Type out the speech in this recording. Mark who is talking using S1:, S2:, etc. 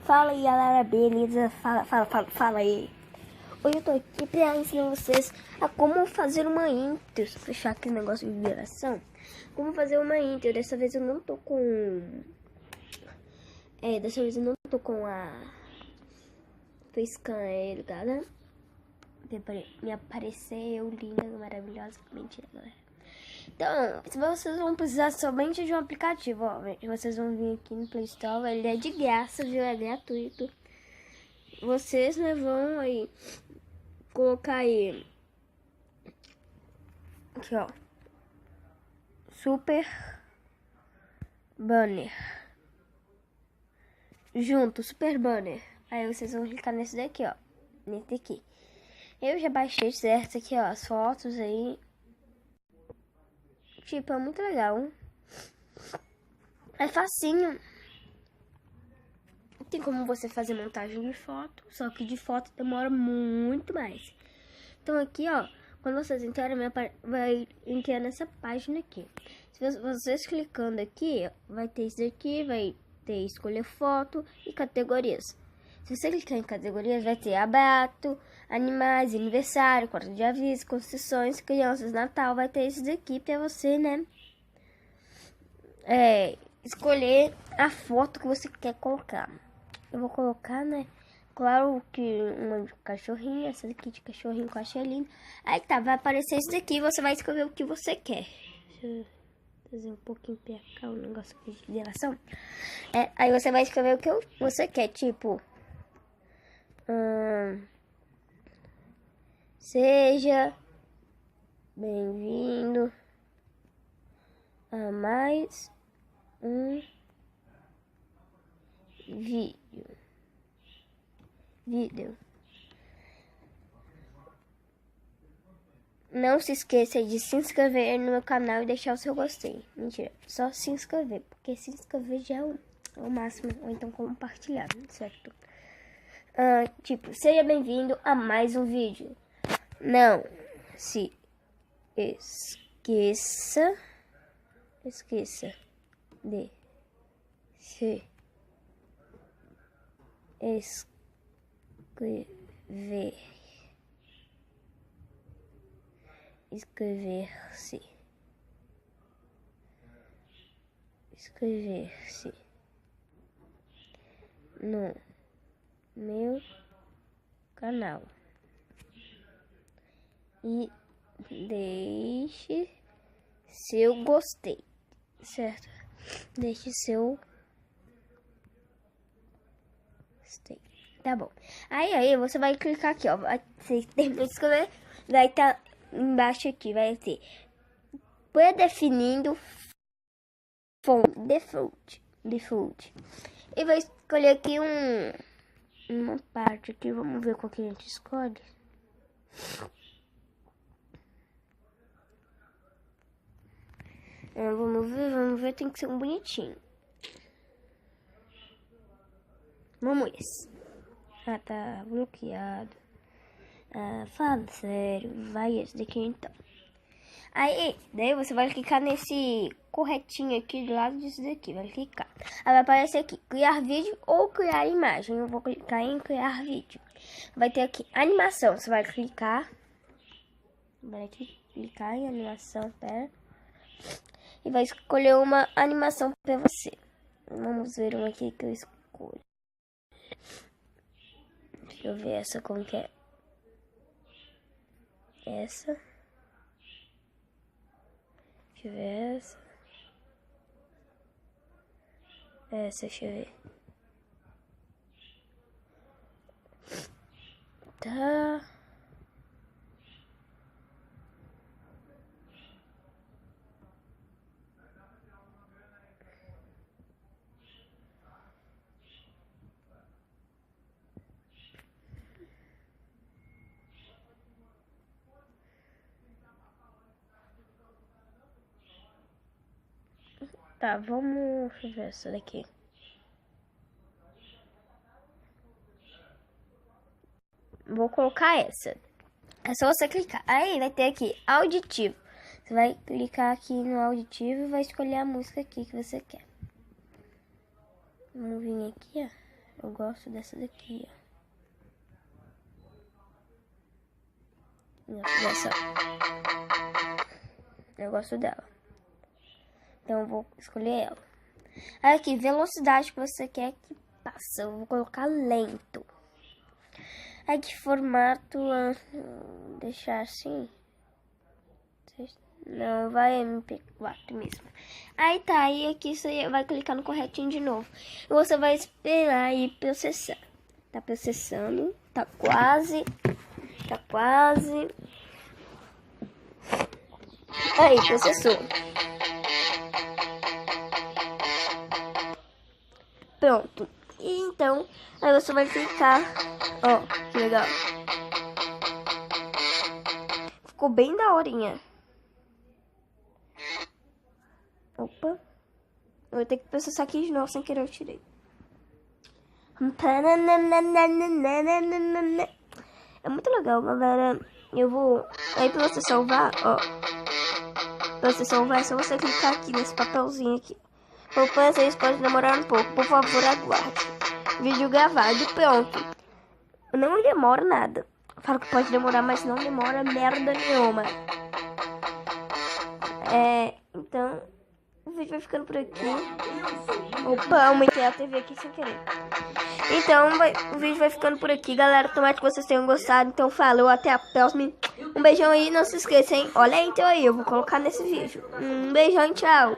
S1: Fala aí galera, beleza? Fala aí. Hoje eu tô aqui pra ensinar vocês a como fazer uma intro. Deixa eu fechar aquele negócio de vibração. Como fazer uma intro. Dessa vez eu não tô com... dessa vez eu não tô com a facecam aí, ligado? Me apareceu linda, maravilhosa. Mentira, galera. Então, vocês vão precisar somente de um aplicativo, ó. Vocês vão vir aqui no Play Store, ele é de graça, viu? É gratuito. Vocês, né, vão aí colocar aí aqui, ó, Super Banner junto, Super Banner. Aí vocês vão clicar nesse daqui, ó, nesse aqui. Eu já baixei, certo, aqui, ó, as fotos aí. Tipo, é muito legal. É facinho. Tem como você fazer montagem de foto, só que de foto demora muito mais. Então aqui, ó, quando vocês entrarem, vai entrar nessa página aqui. Se vocês clicando aqui, vai ter isso aqui, vai ter escolher foto e categorias. Se você clicar em categorias, vai ter aberto, animais, aniversário, quarto de aviso, construções, crianças, Natal. Vai ter esses aqui pra você, né, escolher a foto que você quer colocar. Eu vou colocar, né, claro que uma de cachorrinho, essa daqui de cachorrinho que eu achei linda. Aí tá, vai aparecer isso daqui e você vai escolher o que você quer. Deixa eu fazer um pouquinho pra cá o negócio aqui de geração. Aí você vai escolher o que você quer, tipo... seja bem-vindo a mais um vídeo. Não se esqueça de se inscrever no meu canal e deixar o seu gostei. Mentira, só se inscrever, porque se inscrever já é o máximo, ou então compartilhar, certo? Tipo, seja bem-vindo a mais um vídeo. Não se esqueça de se inscrever-se no meu canal e deixe seu gostei, certo? Deixe seu gostei. Tá bom. Aí você vai clicar aqui, ó. Você terminou de escrever, vai estar embaixo aqui, vai ter predefinindo default. E vai escolher aqui uma parte aqui, vamos ver qual que a gente escolhe. Vamos ver, tem que ser um bonitinho. Vamos esse. Tá bloqueado. Fala sério, vai esse daqui então. Daí você vai clicar nesse corretinho aqui do lado disso daqui, vai clicar. Aí vai aparecer aqui, criar vídeo ou criar imagem. Eu vou clicar em criar vídeo. Vai ter aqui animação, você vai clicar. Vai clicar em animação, pera. E vai escolher uma animação pra você. Vamos ver uma aqui que eu escolho. Deixa eu ver essa como que é. Essa. Deixa eu ver essa. Deixa eu ver. Tá. Tá, vamos ver essa daqui. Vou colocar essa. É só você clicar. Aí vai ter aqui auditivo. Você vai clicar aqui no auditivo e vai escolher a música aqui que você quer. Vamos vir aqui, ó. Eu gosto dessa daqui, ó. Eu gosto dela. Então eu vou escolher ela. Aí aqui, velocidade que você quer que passa. Eu vou colocar lento. Aí que formato, deixar assim. Não, vai MP4 mesmo. Aí tá, aí aqui você vai clicar no corretinho de novo. E você vai esperar aí processar. Tá processando, tá quase. Tá quase. Aí, processou. Pronto. E então, aí você vai clicar. Ó, que legal. Ficou bem daorinha. Opa. Eu vou ter que processar aqui de novo, sem querer eu tirei. É muito legal, galera. Eu vou... Aí pra você salvar, ó. Pra você salvar é só você clicar aqui nesse papelzinho aqui. Opa, vocês podem demorar um pouco. Por favor, aguarde. Vídeo gravado e pronto. Não demora nada. Falo que pode demorar, mas não demora merda nenhuma. Então... O vídeo vai ficando por aqui. Opa, aumentei a TV aqui sem querer. Então, o vídeo vai ficando por aqui, galera. Tomara que vocês tenham gostado. Então, falou, até a próxima. Um beijão aí, não se esqueça, hein? Olha então aí, eu vou colocar nesse vídeo. Um beijão, tchau.